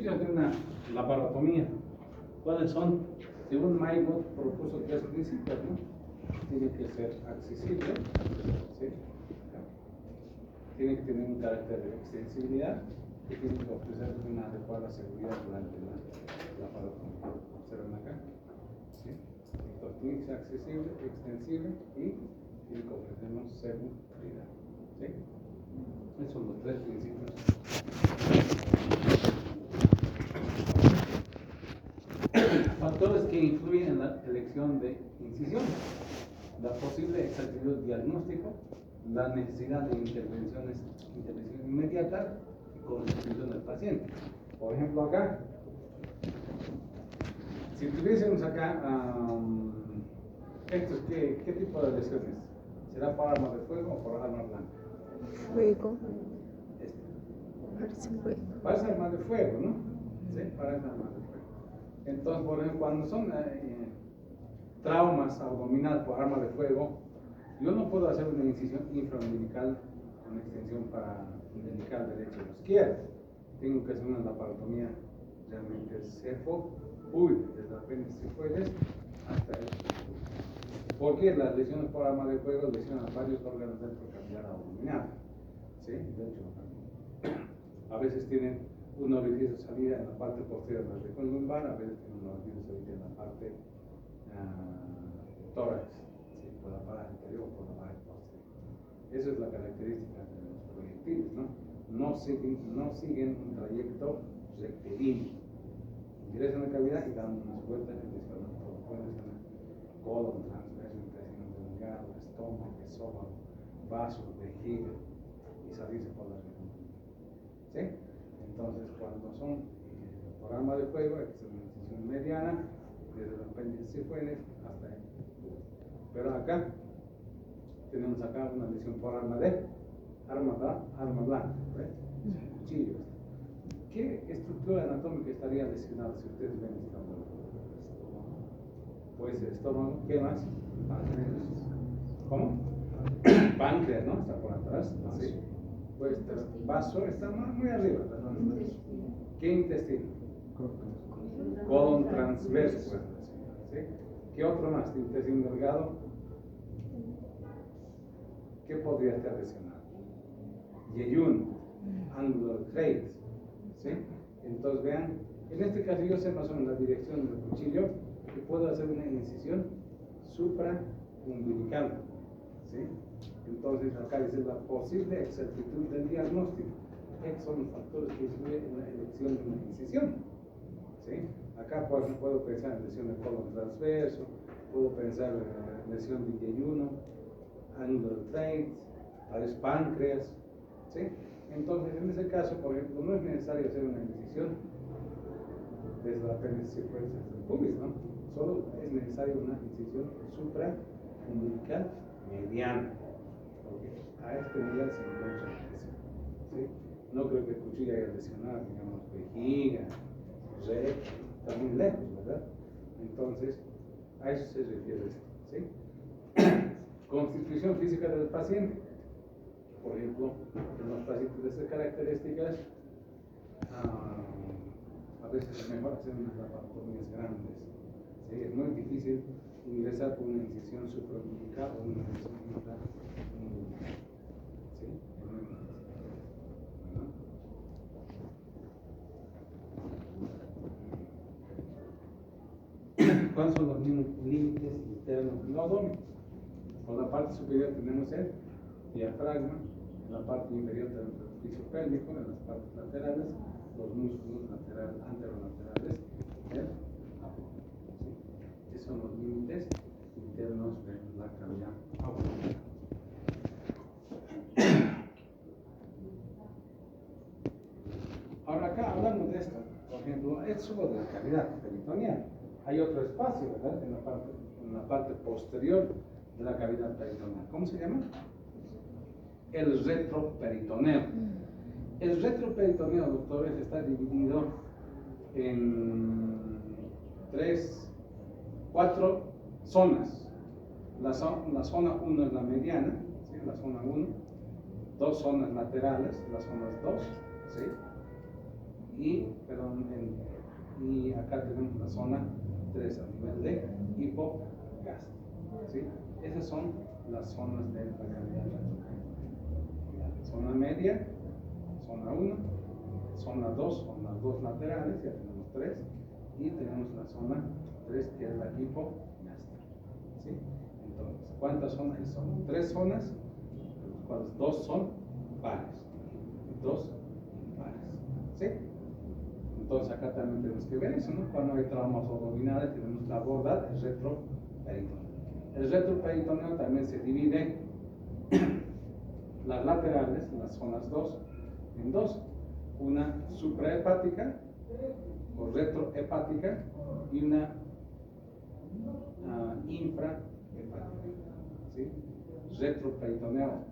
principios de una laparotomía, ¿cuáles son? Según Maybot propuso 3 principios, ¿no? Tiene que ser accesible, ¿sí? Tiene que tener un carácter de extensibilidad y tiene que ofrecer una adecuada seguridad durante la laparotomía. ¿Observan acá? ¿Sí? Entonces tiene que ser accesible, extensible y tiene que ofrecernos seguridad. ¿Sí? Esos son los 3 principios. Factores que influyen en la elección de incisión: la posible exactitud diagnóstico, la necesidad de intervención inmediata con constitución del paciente. Por ejemplo, acá, si tuviésemos acá estos, ¿qué tipo de lesiones? ¿Será por arma de fuego o por arma blanca? Fuego. Este. Parece fuego. Parece arma de fuego, ¿no? Sí, parece arma de fuego. Entonces, por ejemplo, cuando son traumas abdominales por arma de fuego, yo no puedo hacer una incisión infraumbilical con extensión para umbilical derecho o izquierdo. Tengo que hacer una laparotomía realmente desde el apéndice cifoides hasta el. Porque las lesiones por arma de fuego lesionan varios órganos del capilar abdominal. ¿Sí? De hecho, a veces tienen un orificio de salida en la parte posterior de la región lumbar, a veces tienen un orificio de salida en la parte tórax, ¿sí? Por la pared anterior o por la pared posterior. Esa es la característica de los proyectiles, ¿no? No siguen un trayecto rectilíneo. Ingresan en la cavidad y dan unas vueltas y lesionan todo. Pueden lesionar colon, transverso, intestino delgado, estómago, esófago, vasos, vejiga y salirse por la región. ¿Sí? Entonces, cuando son por arma de fuego, hay que hacer una incisión mediana desde el apéndice cifoides hasta el. Pero acá tenemos acá una lesión por arma blanca, ¿ves? Cuchillo. ¿Qué estructura anatómica estaría lesionada si ustedes ven esta bola? Pues estómago, ¿qué más? Páncreas. ¿Cómo? Páncreas, ¿no? Está por atrás. ¿Sí? Pues el vaso está muy arriba. ¿Qué intestino? Colon transverso. ¿Sí? ¿Qué otro más? Intestino delgado. ¿Qué podría estar lesionado? Yeyun, ángulo de Kreitz. ¿Sí? Entonces vean, en este caso yo sé más o menos la dirección del cuchillo y puedo hacer una incisión supraumbilical. ¿Sí? Entonces acá dice la posible exactitud del diagnóstico. Estos son los factores que influyen en la elección de una incisión. ¿Sí? Acá puedo pensar en lesión de colon transverso, puedo pensar en lesión de yeyuno, ángulo de Kreitz, tal páncreas. ¿Sí? Entonces, en ese caso, por ejemplo, no es necesario hacer una incisión desde la apéndice cifoides hasta el pubis, ¿no? Solo es necesaria una incisión supraumbilical mediana, porque a este nivel se encuentra la lesión. ¿Sí? No creo que el cuchillo haya lesionado, digamos, vejiga, recto, está muy lejos, ¿verdad? Entonces, a eso se refiere esto. ¿Sí? Constitución física del paciente. Por ejemplo, en los pacientes de estas características, a veces es mejor hacer unas laparotomías grandes. ¿Sí? Es muy difícil ingresar con una incisión supraumbilical o una incisión intraumbilical. ¿Sí? Es muy difícil. ¿No? ¿Cuáles son los límites internos del abdomen? Por la parte superior tenemos el diafragma, en la parte inferior tenemos el piso pélvico, en las partes laterales, los músculos anterolaterales del abdomen. ¿Sí? Esos son los límites internos de la cavidad abdominal. Ahora acá hablamos de esto, por ejemplo, es solo de la cavidad peritoneal. Hay otro espacio, ¿verdad? En la parte posterior de la cavidad peritoneal. ¿Cómo se llama? El retroperitoneo. El retroperitoneo, doctores, está dividido en 4 zonas. La zona 1 es la mediana, ¿sí? La zona 1. 2 zonas laterales, las zonas 2, ¿sí? y acá tenemos la zona 3 a nivel de hipogástrico, ¿sí? Esas son las zonas de la cavidad retroperitoneal. Zona media, zona 1, zona 2 son las dos laterales, ya tenemos 3, y tenemos la zona 3 que es la hipogástrica, ¿sí? Entonces, ¿cuántas zonas hay? Son 3 zonas, de las cuales 2 son pares, 2 impares, ¿sí? Entonces acá también tenemos que ver eso, ¿no? Cuando hay traumas abdominales tenemos que abordar el retroperitoneal. El retroperitoneal también se divide las laterales, las zonas 2, en dos. Una suprahepática o retrohepática y una infrahepática, ¿sí? Retroperitoneal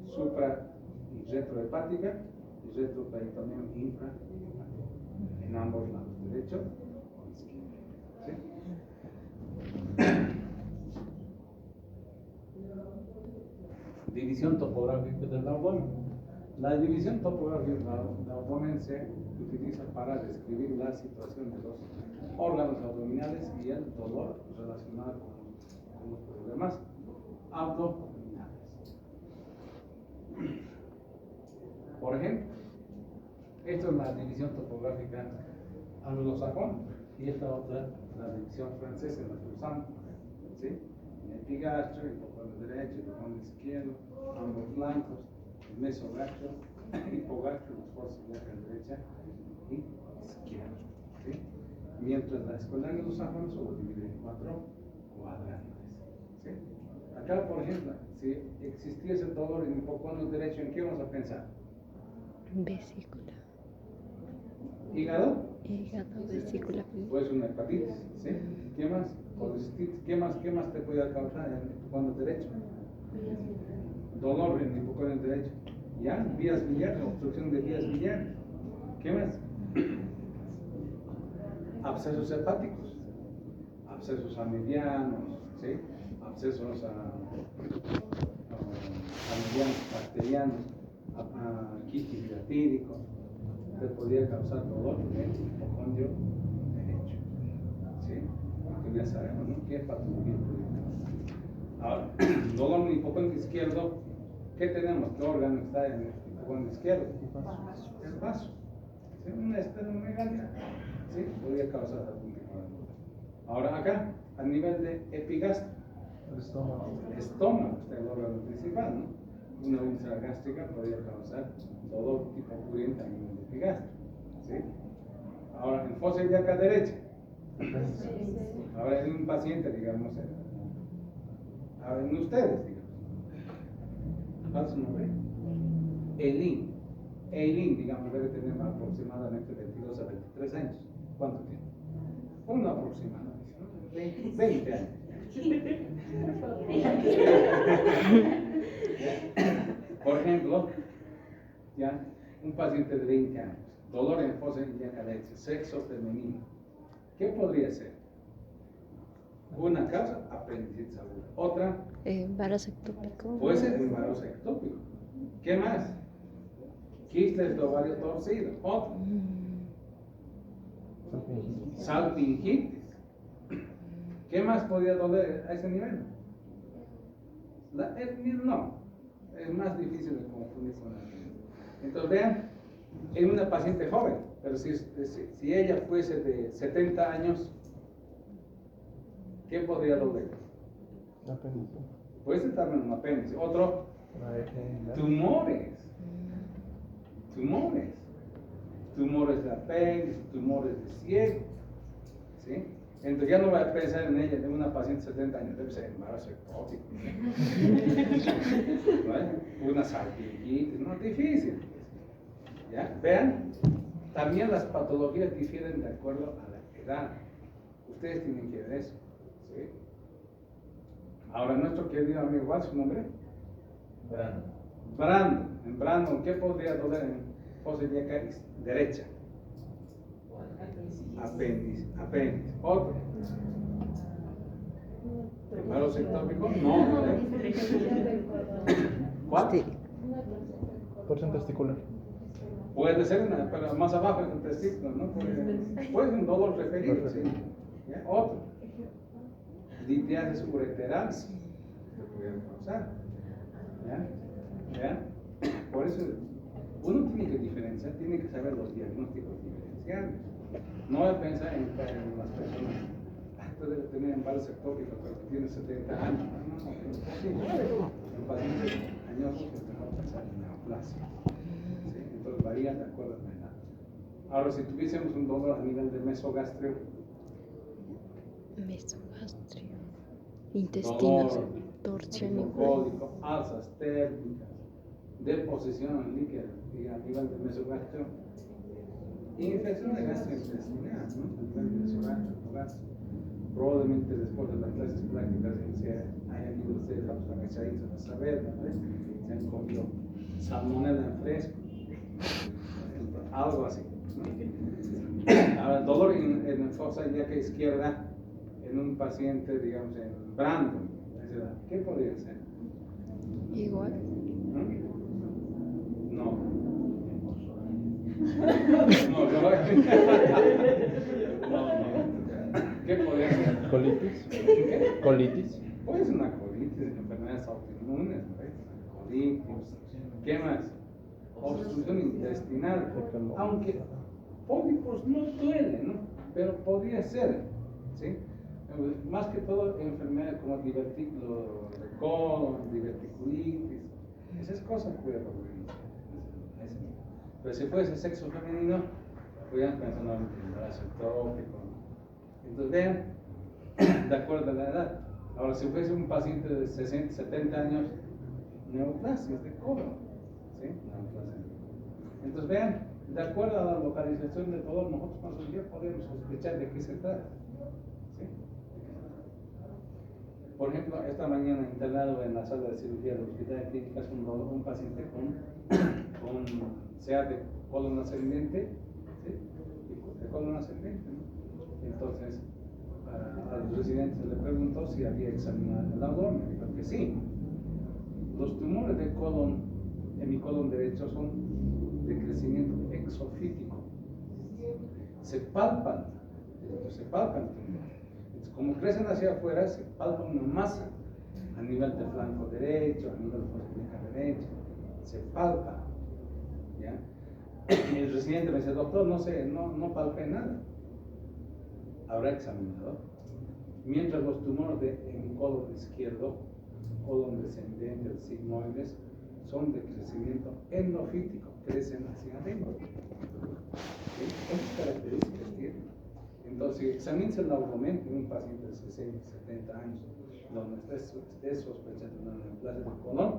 supra y retrohepática y retroperitoneal infrahepática en ambos lados, derecho o izquierdo, ¿sí? División topográfica del abdomen. La división topográfica del abdomen se utiliza para describir la situación de los órganos abdominales y el dolor relacionado con los problemas abdominales. Por ejemplo, esta es la división topográfica anglosajona y esta otra, la división francesa, en la que usamos, ¿sí? El epigastrio, el hipocondrio derecho, el hipocondrio izquierdo, ambos flancos, el mesogastrio, el hipogastrio, las fuerzas ilíacas derecha y izquierda, ¿sí? Mientras la escuela anglosajona solo divide en 4 cuadrantes, ¿sí? Acá, por ejemplo, si existiese dolor en el hipocondrio derecho, ¿en qué vamos a pensar? Vesícula. Hígado, Vesícula. pues una hepatitis, ¿sí? ¿Qué más? Colecistitis. ¿Qué más te puede causar en el hipocondrio derecho? Dolor en el hipocondrio derecho. ¿Ya? Vías biliares, obstrucción de vías biliares. ¿Qué más? Abscesos hepáticos, abscesos amelianos, ¿sí? Abscesos amelianos, bacterianos, quistis hidratídico, que podría causar dolor en el hipocondrio derecho, ¿sí? Porque ya sabemos, ¿no? ¿Qué patología puede causar? Ahora, dolor en el hipocondrio izquierdo, ¿qué tenemos? ¿Qué órgano está en el hipocondrio izquierdo? El vaso, ¿sí? Una esplenomegalia, ¿sí? Podría causar algún tipo de dolor. Ahora acá, a nivel de epigastrio, el estómago está el órgano principal, ¿no? Una úlcera gástrica podría causar dolor tipo purulento a nivel de epigastrio, ¿sí? Ahora, en fosa ilíaca derecha, ahora en un paciente, digamos, ahora en ustedes, digamos, ¿cuál es su nombre? Eileen, digamos, debe tener aproximadamente 22 a 23 años. ¿Cuánto tiene? Uno aproximadamente, ¿no? 20 años. Por ejemplo, ya, un paciente de 20 años, dolor en fosa ilíaca derecha, sexo femenino. ¿Qué podría ser? Una causa, apendicitis aguda. Otra, Embarazo ectópico. puede ser embarazo ectópico. ¿Qué más? Quistes de ovario torcido. Otra, salpingitis. ¿Qué más podría doler a ese nivel? No, es más difícil de confundir con la nivel. Entonces vean, en una paciente joven, pero si ella fuese de 70 años, ¿qué podría doler? Puede ser también un apéndice. Otro, tumores de apéndice, tumores de ciego, ¿sí? Entonces ya no voy a pensar en ella, de una paciente de 70 años, debe ser embarazo ectópico, ¿no? Una salpingitis, no, difícil. ¿Ya? Vean, también las patologías difieren de acuerdo a la edad. Ustedes tienen que ver eso, ¿sí? Ahora, nuestro querido amigo, ¿cuál es su nombre? Brandon, ¿qué podría doler en fosa ilíaca derecha? Apéndice. Otro. ¿Embarazo ectópico? No. ¿Cuál? Torsión testicular. Puede ser, pero más abajo en el testículo, ¿no? Puede un dolor referido, ¿sí? ¿Ya? Otro. Litiasis ureteral, se puede causar. ¿Ya? ¿Ya? Por eso uno tiene que diferenciar, tiene que saber los diagnósticos diferenciales. No es pensar en las personas, tú debes tener embarazo ectópico, pero tiene 70 años. No. En pacientes añosos es mejor pensar en neoplasia. ¿Sí? Entonces varía de acuerdo a la edad. Ahora, si tuviésemos un dolor a nivel de mesogastrio, Mesogastrio. Intestinos. dolor, Torsión igual. cólico, alzas térmicas, deposición en líquido y a nivel de mesogastrio, infección de gastrointestinal, ¿no? A nivel de mesogastrio. Probablemente después de las clases prácticas se haya ido ustedes a los organizadores a saber, ¿no? Se han comido salmonela en fresco, algo así, ¿no? Ahora, dolor en fosa ilíaca izquierda en un paciente, digamos, en Brandon, ¿qué podría ser? Igual. No. No, ¿qué podría ser? Colitis. ¿Qué? Colitis. Puede ser una colitis, enfermedades autoinmunes, ¿no? Colitis. ¿Qué más? Obstrucción intestinal. Aunque pólipos no duele, ¿no? Pero podría ser, ¿sí? Más que todo enfermedades como divertículo de colon, diverticulitis. Esas cosas pueden ocurrir. Pero si fuese sexo femenino, podrían pensar en un embarazo ectópico. Entonces vean, de acuerdo a la edad. Ahora, si fuese un paciente de 60, 70 años, neoplasias de colon, ¿sí? Neoplasia. Entonces vean, de acuerdo a la localización del dolor, nosotros más o menos podemos sospechar de qué se trata. ¿Sí? Por ejemplo, esta mañana internado en la sala de cirugía del Hospital de Clínicas un paciente con sea de colon ascendente, ¿sí? De colon ascendente, ¿no? Entonces, a los residentes le preguntó si había examinado el abdomen, dijo que sí. Los tumores de colon, en mi colon derecho, son de crecimiento exofítico. Se palpan tumores. Entonces, como crecen hacia afuera, se palpa una masa a nivel del flanco derecho, a nivel de la fosa derecha, se palpa. ¿Ya? Y el residente me dice, doctor, no palpé nada. Habrá examinado. Mientras los tumores en mi colon izquierdo, colon descendente, sigmoides, son de crecimiento endofítico, crecen hacia arriba. ¿Sí? ¿Qué características tienen? Entonces, examínese el abdomen en un paciente de 60, 70 años, donde esté sospechando una neoplasia del colon.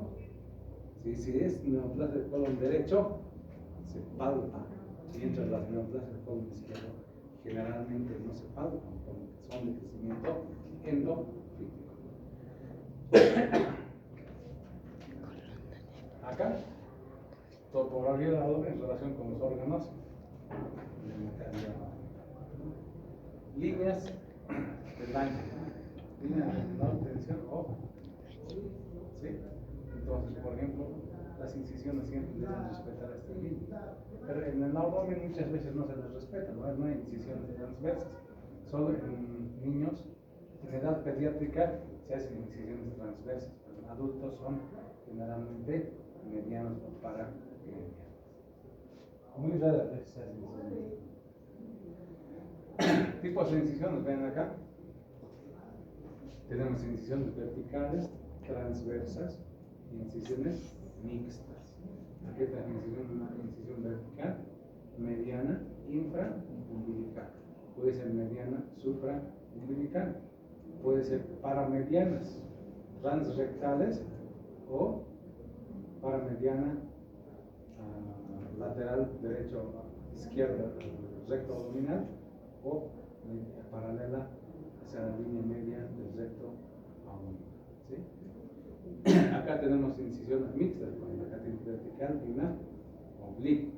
¿Sí? Si es neoplasia del colon derecho, se palpa, mientras las neoplasias del colon izquierdo generalmente no se palpan, porque son de crecimiento endofítico. Acá, topografía del abdomen en relación con los órganos. Líneas de daño, líneas de menor tensión, ojo. ¿Sí? Entonces, por ejemplo, las incisiones siempre deben respetar esta línea. Pero en el abdomen muchas veces no se les respeta, no hay incisiones transversas. Solo en niños, en edad pediátrica, se hacen incisiones transversas, pero en adultos son generalmente medianos o paramedianos. Muy raras veces se hacen incisiones. Tipos de incisiones, ven acá. Tenemos incisiones verticales, transversas, incisiones mixtas. Aquí está una incisión vertical, mediana, infraumbilical. Puede ser mediana, supraumbilical. Puede ser paramedianas, transrectales o paramediana lateral derecho, izquierda, recto abdominal o paralela hacia la línea media del recto abdominal. ¿Sí? Acá tenemos incisiones mixtas, acá tenemos vertical y una oblique.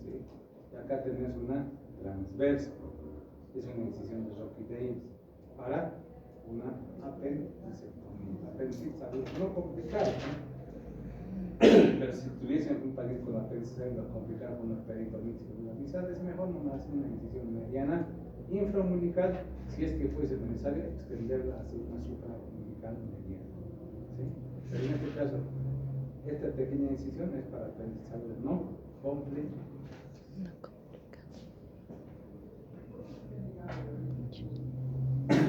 ¿Sí? Y acá tenemos una transversa, es una incisión de Rockefeller para una apendicectomía. Apendicitis no complicada, ¿no? Pero si tuviesen un paciente con apéndice complicado con una peritonitis generalizada, es mejor no hacer una incisión mediana infraumbilical si es que fuese necesario extenderla hacia una supraumbilical mediana. ¿Sí? Pero en este caso, esta pequeña incisión es para apendicitis no complicado. No complicado.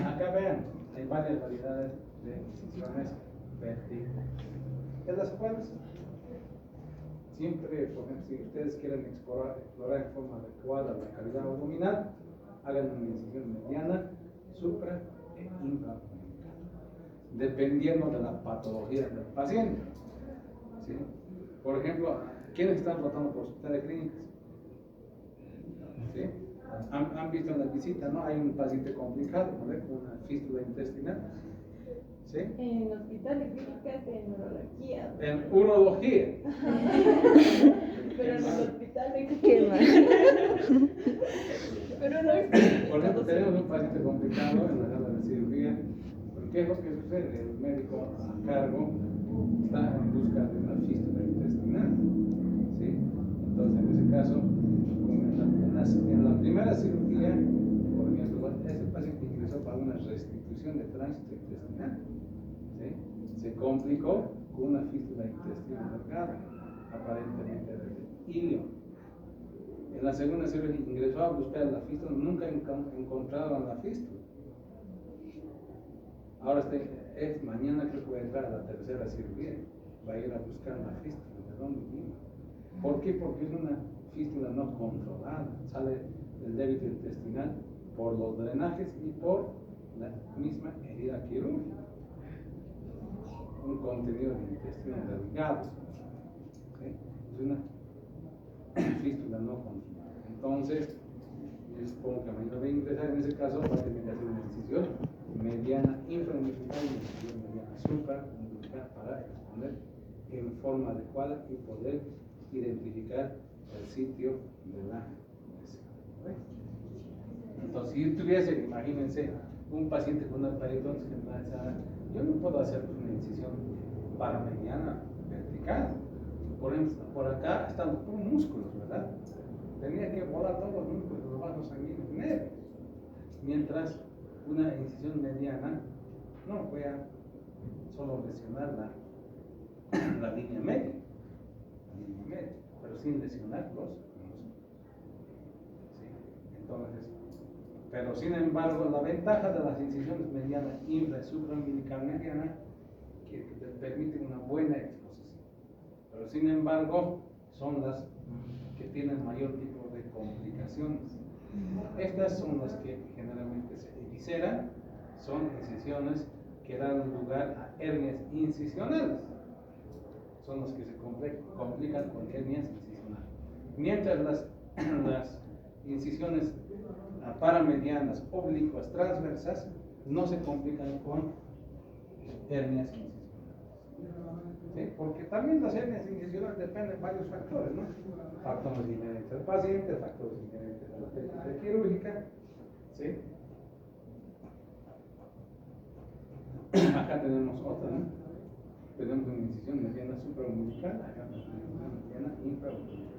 Acá vean, hay varias variedades de incisiones verticales, de las cuales siempre, por ejemplo, si ustedes quieren explorar en forma adecuada la cavidad abdominal, hagan una incisión mediana, supra e infraumbilical, dependiendo de la patología del paciente. ¿Sí? Por ejemplo, ¿quiénes están rotando por hospital de clínicas? ¿Sí? ¿Han visto en la visita, no? Hay un paciente complicado, ¿no? Con una fístula intestinal. ¿Sí? En hospital de clínicas de neurología. En urología. Pero en el hospital de Qué mal. Pero no es Por ejemplo, tenemos un paciente complicado en la sala de cirugía. ¿Qué es lo que sucede? El médico a cargo está en busca de una fístula intestinal. ¿Sí? Entonces, en ese caso, en la primera cirugía, por ejemplo, ese paciente ingresó para una restitución de tránsito intestinal. ¿Sí? Se complicó con una fístula intestinal delgada, aparentemente del ilio. En la segunda cirugía ingresó a buscar la fístula, nunca encontraron la fístula. Ahora mañana creo que voy a entrar a la tercera cirugía, va a ir a buscar la fístula, ¿de dónde vino? ¿Por qué? Porque es una fístula no controlada, sale el débito intestinal por los drenajes y por la misma herida quirúrgica. Un contenido de intestino delgado. ¿Sí? Es una fístula no controlada. Entonces, yo supongo que mañana voy a ingresar en ese caso, va a tener que hacer una incisión mediana infraumbilical y una incisión mediana supraumbilical para exponer en forma adecuada y poder identificar el sitio de la lesión. Entonces, si tuviese, imagínense, un paciente con una peritonitis generalizada, yo no puedo hacer una incisión paramediana vertical. Por ejemplo, por acá están los músculos, ¿verdad? Tenía que volar todos los músculos, los vasos sanguíneos negros. Mientras una incisión mediana, no, voy a solo lesionar la línea media, pero sin lesionar los músculos. ¿Sí? Entonces, pero sin embargo, la ventaja de las incisiones medianas, infra y supraumbilical mediana, que permiten una buena exposición. Pero sin embargo, son las que tienen mayor tipo de complicaciones. Estas son las que generalmente se evisceran, son incisiones que dan lugar a hernias incisionales. Son las que se complican con hernias incisionales. Mientras las incisiones paramedianas, oblicuas, transversas, no se complican con hernias incisionales. ¿Sí? Porque también las hernias incisionales dependen de varios factores, ¿no? Factores inherentes del paciente, factores inherentes de la técnica quirúrgica. ¿Sí? Acá tenemos otra, ¿no? Tenemos una incisión mediana supraumbilical, acá tenemos una mediana infraumbilical.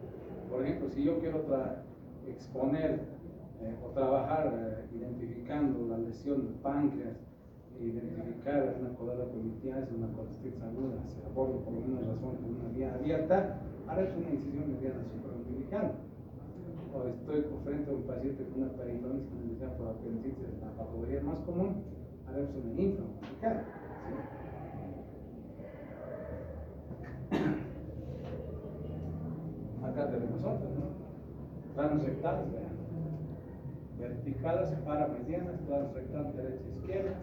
Por ejemplo, si yo quiero exponer o trabajar identificando la lesión del páncreas, identificar una corola primitiva, una colitis aguda, se aborda por alguna razón con una vía abierta, ahora es una incisión mediana supraumbilical. O estoy frente a un paciente con una peritonitis generalizada por apendicitis, la patología más común, ahora es una infraumbilical. ¿Sí? Acá tenemos otra, ¿no? Transrectales, vean. Verticales paramedianas, transrectal derecha e izquierda.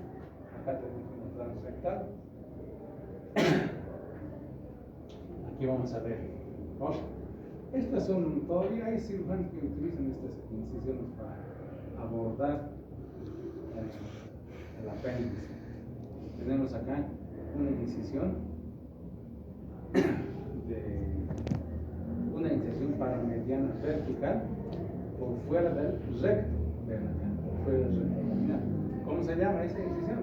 Acá tenemos una transrectal. Aquí vamos a ver. ¿No? Estas son, todavía hay cirujanos que utilizan estas incisiones para abordar el apéndice. Tenemos acá una incisión paramediana vertical por fuera del recto. Ven acá, por fuera del recto. Mira, ¿cómo se llama esa incisión?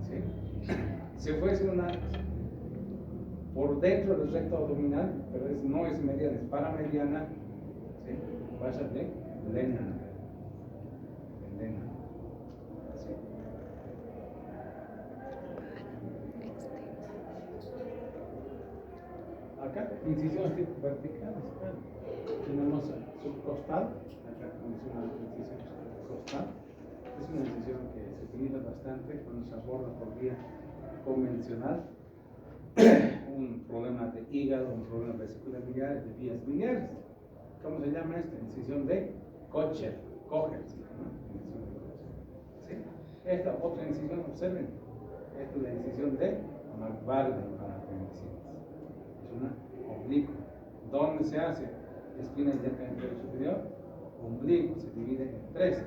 ¿Sí? Si fuese una por dentro del recto abdominal, pero no es mediana, es paramediana, ¿sí? Fascia de Lennon. ¿Sí? Acá, incisiones tipo verticales. Tenemos subcostal, acá tenemos una incisión subcostal. Es una incisión que se utiliza bastante cuando se aborda por vía convencional un problema de hígado, un problema vesicular biliar, de vías biliares. ¿Cómo se llama esta? Incisión de Kocher, ¿no? Incisión de Kocher. ¿Sí? Esta otra incisión, observen, esta es la incisión de McBarden para apendicitis. Es una oblicua. ¿Dónde se hace? Espina ilíaca inferior superior, ombligo, se divide en tres,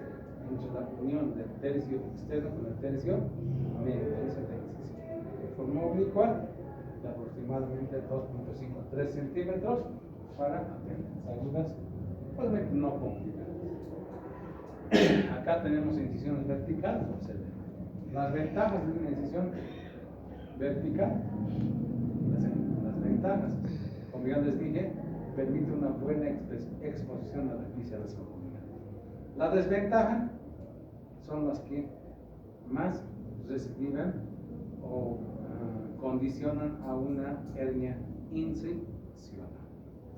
entre la unión del tercio externo con el tercio medio. Esa es la incisión. De forma oblicua, de aproximadamente 2.5 a 3 centímetros para apendicitis agudas, probablemente no complicadas. Acá tenemos incisiones verticales, observen. Las ventajas de una incisión vertical, las ventajas, como ya les dije, permite una buena exposición a la vísceras abdominales. La desventaja son las que más reciben o condicionan a una hernia incisional.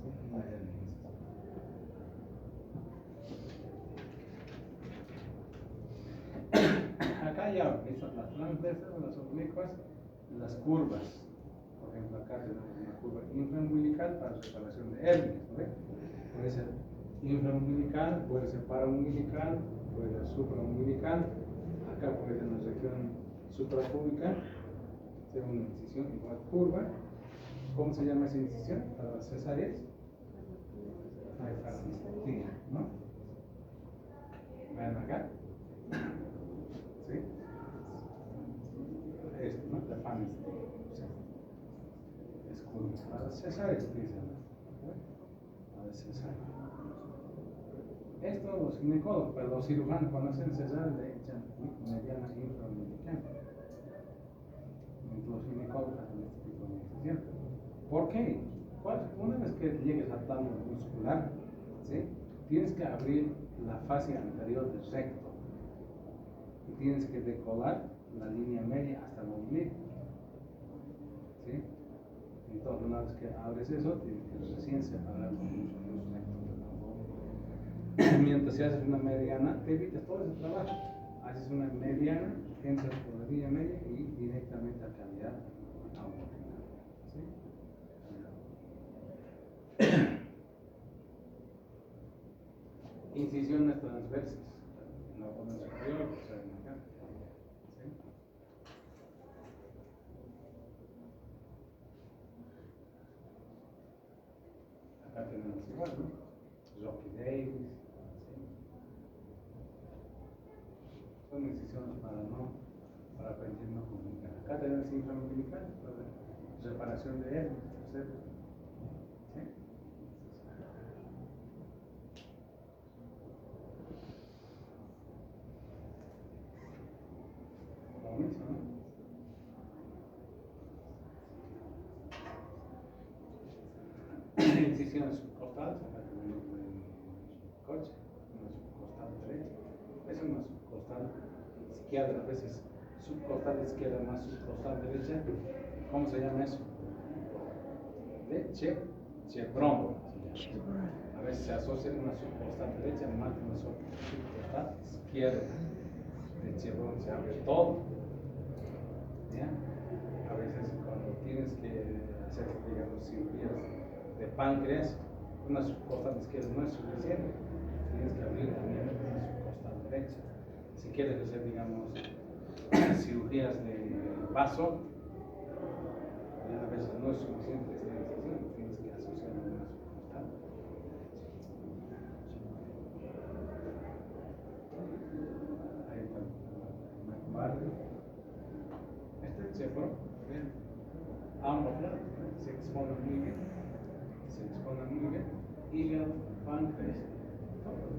¿Sí? Una hernia incisional. Acá ya están las transversas, las oblicuas, las curvas. Por ejemplo, acá tenemos una curva infraumbilical para separación de hernias, ¿no? Puede ser infraumbilical, puede ser paraumbilical, puede ser supraumbilical. Acá puede ser una región suprapúbica, ser una incisión igual curva. ¿Cómo se llama esa incisión? Para las cesáreas. Ahí está, sí, ¿no? Vean acá. ¿Sí? Esto, ¿no? La famis. Es curva. Para las cesáreas, dicen. Para las cesáreas. Esto los ginecólogos, pero los cirujanos cuando hacen cesárea le echan mediana infraumbilical. Los ginecólogos hacen este tipo de incisión. ¿Por qué? Una vez que llegues al plano muscular, ¿sí? Tienes que abrir la fascia anterior del recto y tienes que decolar la línea media hasta el ombligo, ¿sí? Entonces, una vez que abres eso, tienes que recién separar los músculos rectos del abdomen. Mientras si haces una mediana, te evitas todo ese trabajo. Haces una mediana, entras por la línea media y directamente a cavidad abdominal, ¿sí? Incisiones transversas en la abdomen superior, o sea, en acá, ¿sí? Acá tenemos igual, ¿no? Rocky Davis, ¿sí? Son incisiones para permitir no comunicar. Acá tenemos infraumbilical, para reparación de hernias, ¿sí? Como mismo, ¿no? Incisiones subcostales, acá tenemos el coche, una subcostal derecha, es una subcostal izquierda, a veces subcostal izquierda más subcostal derecha. ¿Cómo se llama eso? De chevron. A veces se asocia una subcostal derecha más que una subcostal izquierda. De chevron se abre todo. ¿Ya? A veces cuando tienes que hacer, digamos, cirugías de páncreas, una subcostal izquierda no es suficiente. Tienes que abrir también una subcostal derecha. Si quieres hacer, digamos, cirugías de vaso, ya a veces no es suficiente esta decisión, tienes que asociar a una subcostal. Ahí está McBarden. Este es chevron, vean, ambos lados, se exponen muy bien. Hígado, páncreas,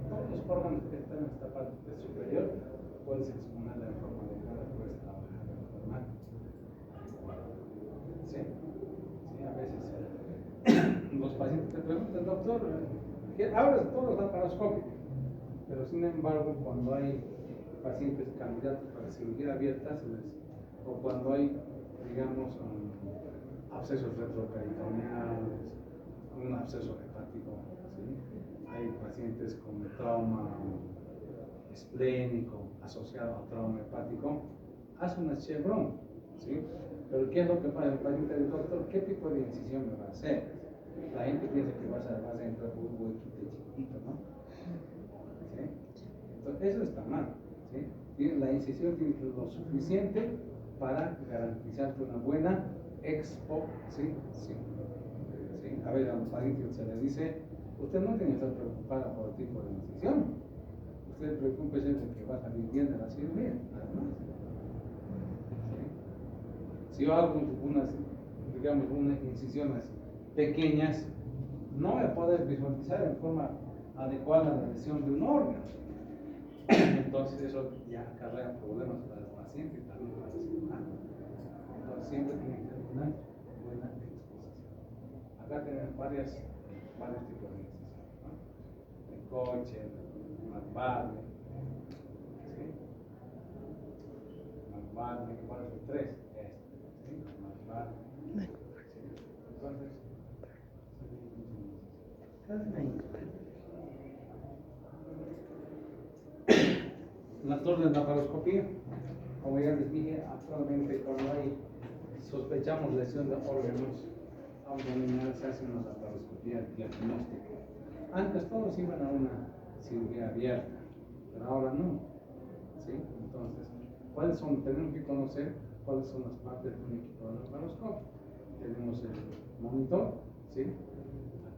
todos los órganos que están en esta parte superior puedes exponerla en forma adecuada, puedes trabajar de forma adecuada. ¿Sí? ¿Sí? paciente te pregunta, doctor, ahora es todo laparoscópico, pero sin embargo, cuando hay pacientes candidatos para cirugía abierta, o cuando hay, digamos, abscesos retroperitoneales, un absceso hepático, ¿sí? Hay pacientes con trauma esplénico asociado a trauma hepático, hace una chevron, ¿sí? Pero ¿qué es lo que pasa? El paciente del doctor, ¿qué tipo de incisión me va a hacer? La gente piensa que vas a entrar por un huequito chiquitito, ¿no? ¿Sí? Entonces, eso está mal, ¿sí? La incisión tiene que ser lo suficiente para garantizarte una buena exposición. ¿Sí? A ver, a los pacientes se les dice, usted no tiene que estar preocupada por el tipo de incisión. Usted preocúpese de que va a salir bien de la cirugía, nada más. ¿Sí? Si yo hago unas, digamos, unas incisiones pequeñas, no voy a poder visualizar en forma adecuada la lesión de un órgano. Entonces eso ya acarrea problemas para el paciente y también para el cirujano. Entonces siempre tiene que haber una buena exposición. Acá tenemos varios tipos de incisión, ¿no? El coche, Malvarne, ¿sí? Malvarne, ¿cuál es el 3? ¿Sí? Malvarne. ¿Sí? Entonces, la torre de laparoscopía, como ya les dije, actualmente cuando sospechamos lesión de órganos abdominales se hace una laparoscopía diagnóstica. Antes todos iban a una cirugía abierta, pero ahora no. ¿Sí? Entonces, tenemos que conocer cuáles son las partes de un equipo de laparoscopio. Tenemos el monitor, ¿sí?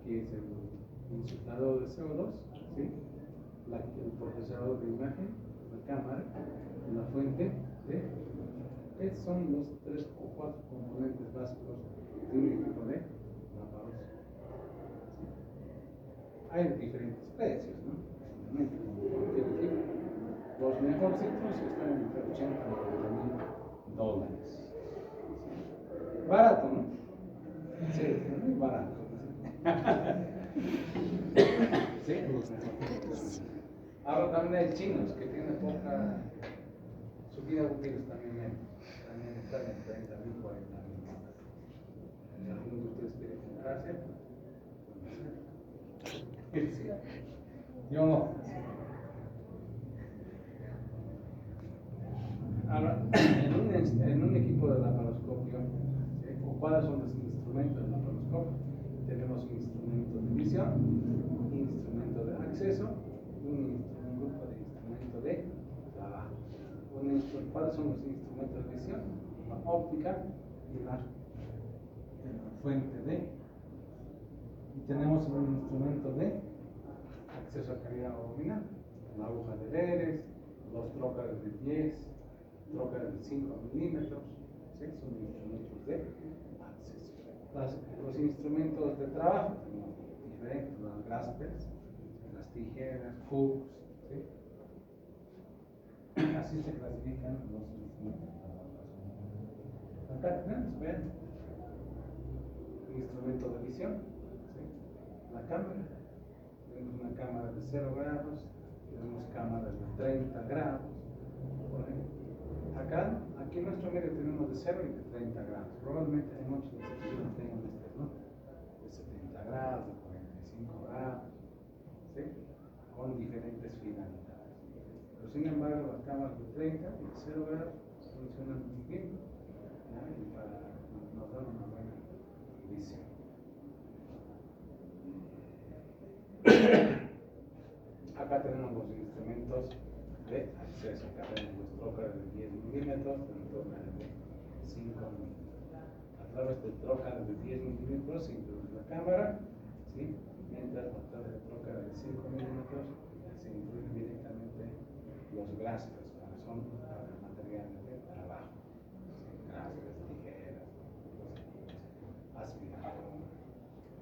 Aquí es el insuflador de CO2, ¿sí? El procesador de imagen, la cámara, la fuente, ¿sí? Estos son los 3 o 4 componentes básicos de un equipo de laparoscopia. ¿Sí? Hay diferentes precios, ¿no? Obviamente, como cualquier equipo. Los mejorcitos están entre 80 y $90,000. ¿Sí? Barato, ¿no? Sí, es muy barato. ¿Sí? Ahora también hay chinos que tienen poca subida útil también están en 30,000, 40,000. Si alguno de ustedes quiere comprarse, sí. Yo no. Ahora, en un equipo de laparoscopio, ¿cuáles son los instrumentos de laparoscopio? Tenemos un instrumento de visión, un instrumento de acceso, un grupo de instrumento de trabajo. ¿Cuáles son los instrumentos de visión? La óptica y la fuente de. Y tenemos un instrumento de acceso a cavidad abdominal, la aguja de Leres, los trócares de 10, trócares de 5 milímetros, ¿sí? Son instrumentos de acceso. Los instrumentos de trabajo tenemos diferentes, las graspers, las tijeras, hooks, ¿sí? Así se clasifican los instrumentos de trabajo. Acá tenemos, vean, un instrumento de visión, ¿sí? La cámara. Tenemos una cámara de 0 grados, tenemos cámaras de 30 grados. Aquí en nuestro medio tenemos de 0 y de 30 grados. Probablemente hay muchos instituciones tengan estas, ¿no? De 70 grados, de 45 grados, ¿sí? Con diferentes finalidades. Pero sin embargo, las cámaras de 30 y de 0 grados funcionan muy bien, ¿no? Y nos dan una buena visión. Acá tenemos los instrumentos de acceso. Acá tenemos los trócares de 10 milímetros, los trócares de 5 milímetros. A través del trócar de 10 milímetros se introduce la cámara, ¿sí? Mientras a través del trócar de 5 milímetros se introducen directamente los graspers, que son materiales de trabajo. ¿Sí? Graspers, tijeras, aspirador.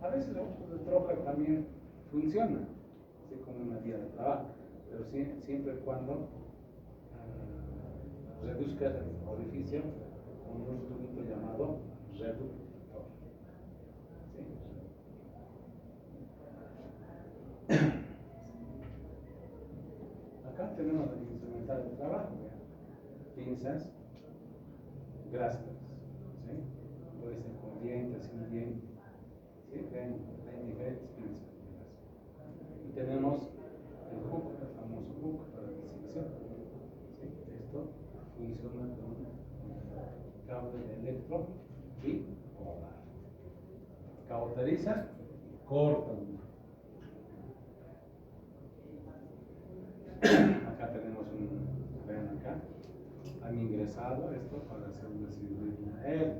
A veces el trócar también funciona, ¿sí? Como una vía de trabajo, pero siempre y cuando reduzca el orificio con un instrumento llamado reductor. ¿Sí? camisas grásicas, ¿sí? Puede ser con dientes, sin dientes, ¿sí? Ven diferentes pinzas. Y tenemos el hook, el famoso hook para disección, ¿sí? Esto funciona con un cable de electro y polar. Cauteriza, corta. Acá tenemos vean acá, han ingresado esto para hacer una cirugía aérea,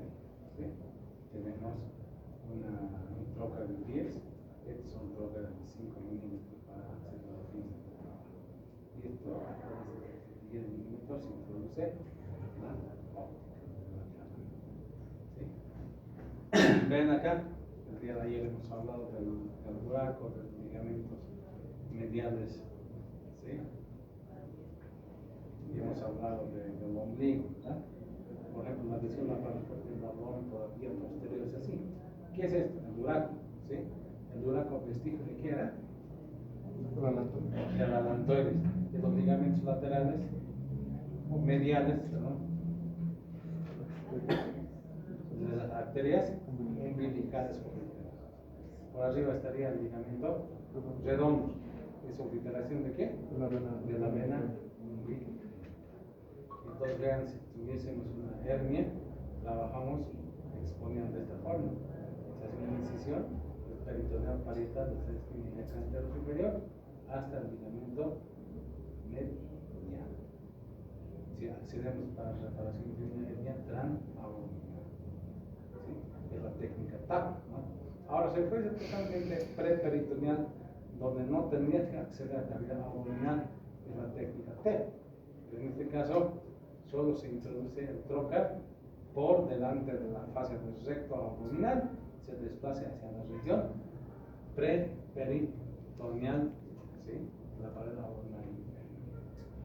¿sí? Tenemos un trocar de 10, estos son trocar de 5 milímetros para hacer la pinza. Y esto a través de 10 milímetros se introduce la óptica, ¿sí? Ven acá, el día de ayer hemos hablado del buraco, de los ligamentos mediales, ¿sí? Y hemos hablado del ombligo, ¿verdad? Por ejemplo, la lesión laparoscópica del abdomen todavía posterior es así. ¿Qué es esto? El duraco, ¿sí? El duraco vestigio de qué era? De la alantoides, de los ligamentos laterales o mediales, ¿no? De las arterias umbilicales. Por arriba estaría el ligamento redondo. ¿Es obliteración de qué? De la vena umbilical. Entonces vean, si tuviésemos una hernia, trabajamos exponiendo de esta forma. Se hace una incisión, el peritoneal parietal desde la espina cantero superior hasta el ligamento medial. Si accedemos para reparación de una hernia transabdominal, ¿sí? Es la técnica TAP, ¿no? Ahora se fuese totalmente preperitoneal, donde no tendría que acceder a la cavidad abdominal, es la técnica TEP. En este caso, solo se introduce el trocar por delante de la fascia del recto abdominal, se desplaza hacia la región preperitoneal, ¿sí? La pared abdominal,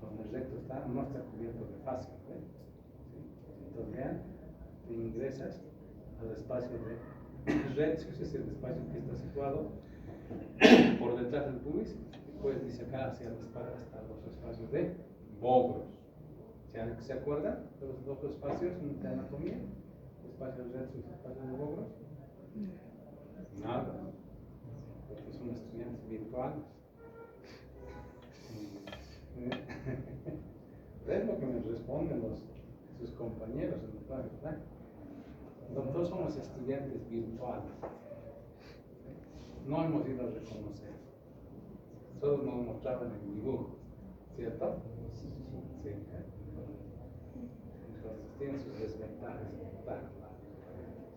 donde el recto no está cubierto de fascia, ¿sí? Entonces vean, te ingresas al espacio de rectus, es el espacio que está situado por detrás del pubis, y puedes disecar hacia hasta los espacios de Bogros. ¿Se acuerdan de los dos espacios de anatomía? Espacio de rectus y espacio de Bogros. Nada, porque son estudiantes virtuales. ¿Ves lo que me responden sus compañeros en el plan? Nosotros somos estudiantes virtuales. No hemos ido a reconocer. Solo nos mostraban el dibujo, ¿cierto? Sí. Entonces tienen sus desventajas.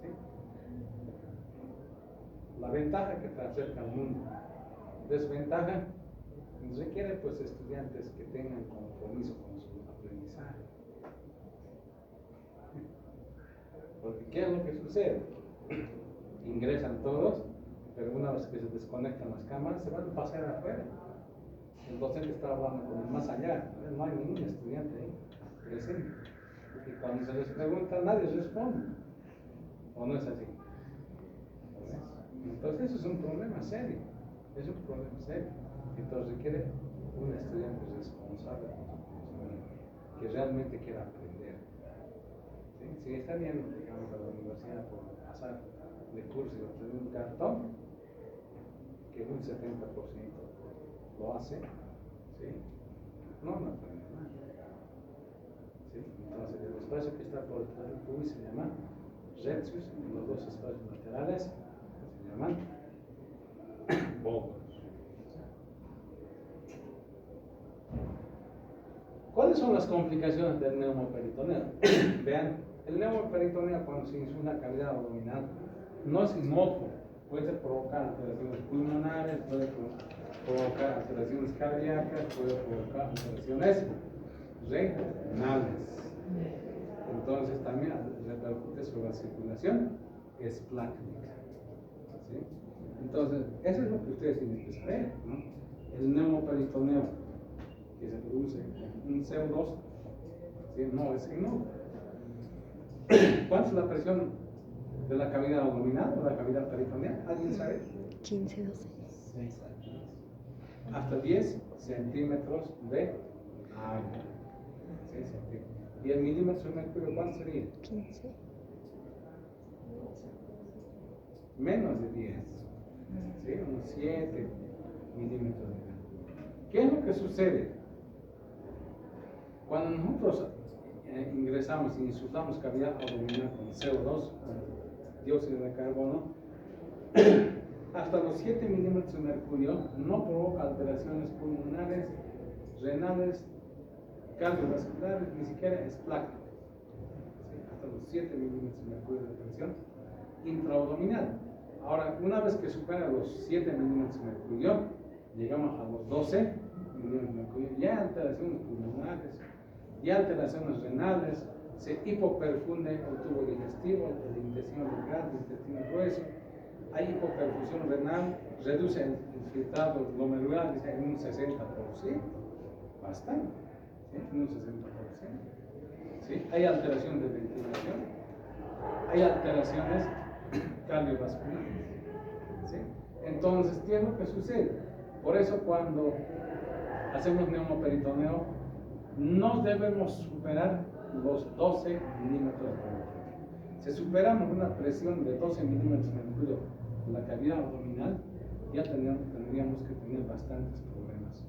¿Sí? La ventaja que te acerca al mundo. Desventaja requiere pues estudiantes que tengan compromiso con su aprendizaje. Porque ¿qué es lo que sucede? Ingresan todos, pero una vez que se desconectan las cámaras, se van a pasear afuera. El docente está hablando con el más allá, no hay ningún estudiante ahí presente. Y cuando se les pregunta, nadie responde. ¿O no es así? Entonces eso es un problema serio. Es un problema serio. Entonces requiere un estudiante responsable con su conocimiento, que realmente quiera aprender. ¿Sí? Si está bien, digamos, a la universidad por pasar de curso y obtener un cartón, que un 70% lo hace, ¿sí? No aprende nada. ¿Sí? Entonces el espacio que está por detrás del pubis se llama rectus, y los dos espacios laterales se llaman Bogros. ¿Cuáles son las complicaciones del neumoperitoneo? Vean, el neumoperitoneo cuando se inicia una cavidad abdominal no es inocuo, puede provocar alteraciones pulmonares, puede provocar alteraciones cardíacas, puede provocar alteraciones renales. Entonces también repercute sobre la circulación esplácnica. ¿Sí? Entonces, eso es lo que ustedes tienen que saber, ¿no? El neumoperitoneo que se produce en un CO2, ¿sí? No es inocuo. ¿Cuánta es la presión de la cavidad abdominal o la cavidad peritoneal? ¿Alguien sabe? 15, 12. Hasta 10 centímetros de agua. 6 centímetros. ¿Y el milímetro de mercurio cuánto sería? 15. Menos de 10, ¿sí? Unos 7 milímetros de mercurio. ¿Qué es lo que sucede? Cuando nosotros ingresamos y insuflamos cavidad abdominal con CO2, con dióxido de carbono, hasta los 7 milímetros de mercurio no provoca alteraciones pulmonares, renales, cardiovasculares, ni siquiera es placa. ¿Sí? Hasta los 7 milímetros de mercurio de presión intraabdominal. Ahora, una vez que supera los 7 milímetros de mercurio, llegamos a los 12 milímetros de mercurio, ya hay alteraciones pulmonares, ya alteraciones renales, se hipoperfunde el tubo digestivo, el intestino delgado, el intestino grueso, hay hipoperfusión renal, reduce el filtrado glomerular dice, en un 60%, bastante, ¿sí? En un 60%. ¿Sí? Hay alteraciones de ventilación, hay alteraciones cardiovasculares. ¿Sí? Entonces, ¿qué es lo que sucede? Por eso cuando hacemos neumoperitoneo, no debemos superar los 12 milímetros de mercurio. Si superamos una presión de 12 milímetros de mercurio en la cavidad abdominal, ya tendríamos que tener bastantes problemas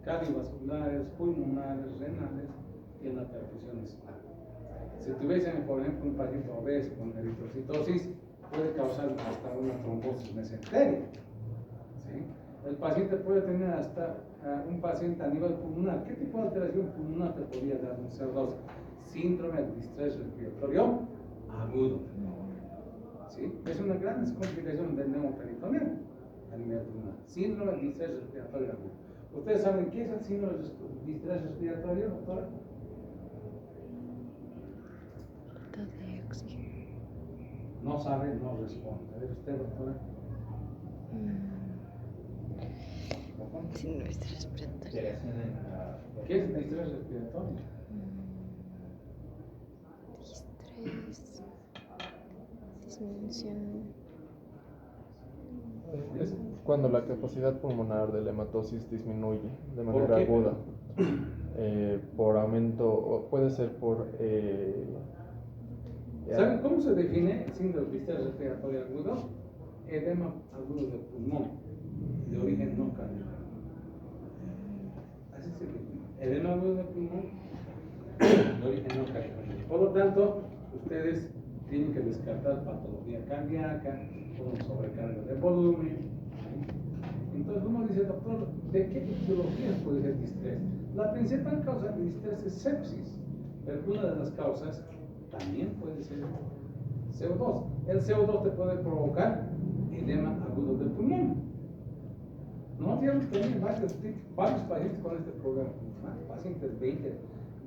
cardiovasculares, pulmonares, renales y en la perfusión cerebral. Si tuviesen, por ejemplo, un paciente obeso con eritrocitosis, puede causar hasta una trombosis mesenteria. ¿Sí? El paciente puede tener hasta un paciente a nivel pulmonar. ¿Qué tipo de alteración pulmonar te podría dar un CO2? Síndrome de distrés respiratorio agudo. ¿Sí? Es una gran complicación del neumoperitoneo a nivel pulmonar. Síndrome de distrés respiratorio agudo. ¿Ustedes saben qué es el síndrome de distrés respiratorio, doctora? Falta de oxígeno. No sabe, no responde. ¿Es usted, doctora? Sí, no es respiratorio. ¿Qué es distrés respiratorio? Distrés. Disminución. Es cuando la capacidad pulmonar de la hematosis disminuye de manera ¿Por qué? aguda, por aumento, o puede ser por... ¿Saben cómo se define el síndrome de distrés respiratorio agudo? Edema agudo del pulmón, de origen no cardíaco. Así se define. Edema agudo del pulmón, de origen no cardíaco. Por lo tanto, ustedes tienen que descartar patología cardíaca, con sobrecarga de volumen. Entonces uno dice, doctor, ¿de qué etiología puede ser distrés? La principal causa de distrés es sepsis, pero una de las causas también puede ser CO2. El CO2 te puede provocar edema agudo del pulmón. No tenemos que tener varios pacientes con este problema. Pacientes de 20,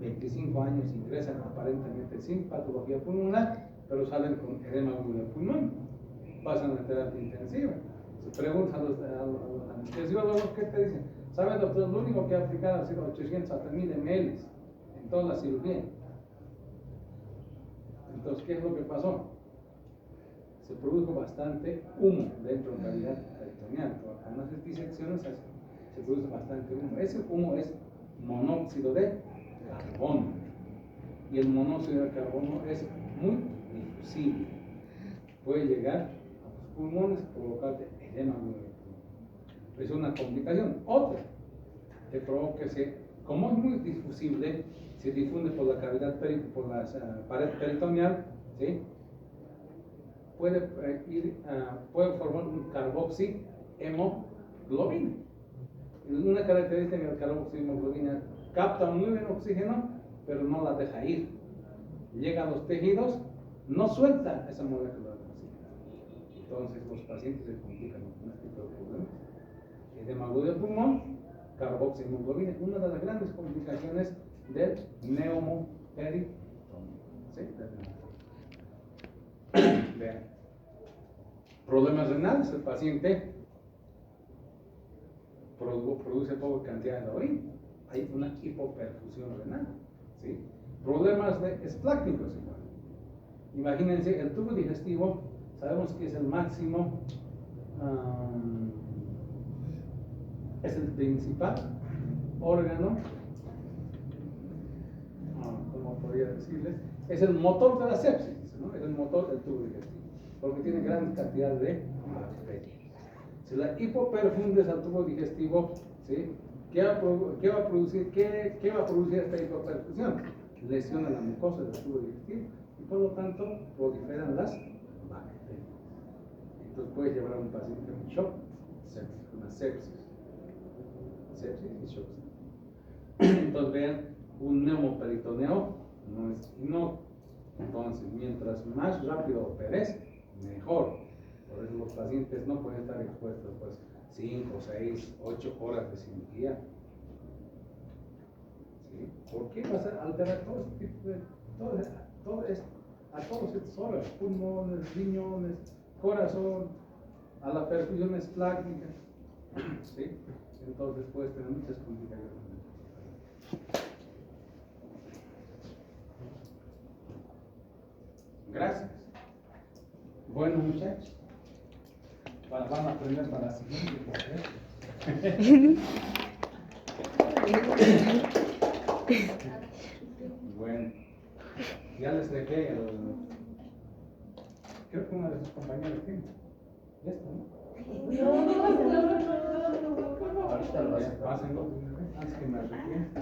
25 años ingresan aparentemente sin patología pulmonar, pero salen con edema agudo del pulmón. Pasan a terapia intensiva. Se preguntan a los anestesiólogos, ¿qué te dicen? ¿Sabe, doctor? Lo único que ha aplicado ha sido 800 hasta 1000 ml en toda la cirugía. Entonces, ¿qué es lo que pasó? Se produjo bastante humo dentro de la cavidad peritoneal. Con las disecciones se produce bastante humo. Ese humo es monóxido de carbono. Y el monóxido de carbono es muy difusible. Puede llegar a los pulmones y provocarte edema agudo del pulmón. Es una complicación. Otra, que provoca como es muy difusible, se difunde por la cavidad, por la pared peritoneal, ¿sí? Puede formar un carboxihemoglobina. Una característica de la carboxihemoglobina capta muy bien oxígeno, pero no la deja ir. Llega a los tejidos, no suelta esa molécula de oxígeno. Entonces los pacientes se complican con este tipo de problemas. Edema agudo del pulmón, carboxihemoglobina, una de las grandes complicaciones del neumoperitoneo. ¿Sí? Vean. Problemas renales, el paciente produce poca cantidad de orina, hay una hipoperfusión renal. ¿Sí? Problemas esplácnicos igual. Imagínense, el tubo digestivo, sabemos que es el máximo, es el principal órgano, como podría podría decirles, es el motor de la sepsis, ¿no? Es el motor del tubo digestivo, porque tiene gran cantidad de bacterias. Si la hipoperfundes al tubo digestivo, ¿sí? ¿Qué va a producir esta hipoperfusión? Lesiona la mucosa del tubo digestivo y por lo tanto proliferan las bacterias. Entonces puede llevar a un paciente a un shock sepsis, una sepsis y shock. Entonces vean, un neumoperitoneo no es inocuo. Entonces, mientras más rápido operes, mejor. Por eso los pacientes no pueden estar expuestos pues 5, 6, 8 horas de cirugía. ¿Sí? ¿Por qué vas a alterar todo este tipo de a todos estos órganos? Pulmones, riñones, corazón, a las perfusiones plácnicas. ¿Sí? Entonces puedes tener muchas complicaciones. Gracias. Bueno, muchachos, van a aprender para la siguiente. Bueno, ya les dejé creo que una de sus compañeros tiene. Ya está, ¿no? Ahorita lo hacen. Pásenlo antes que me arrepienta.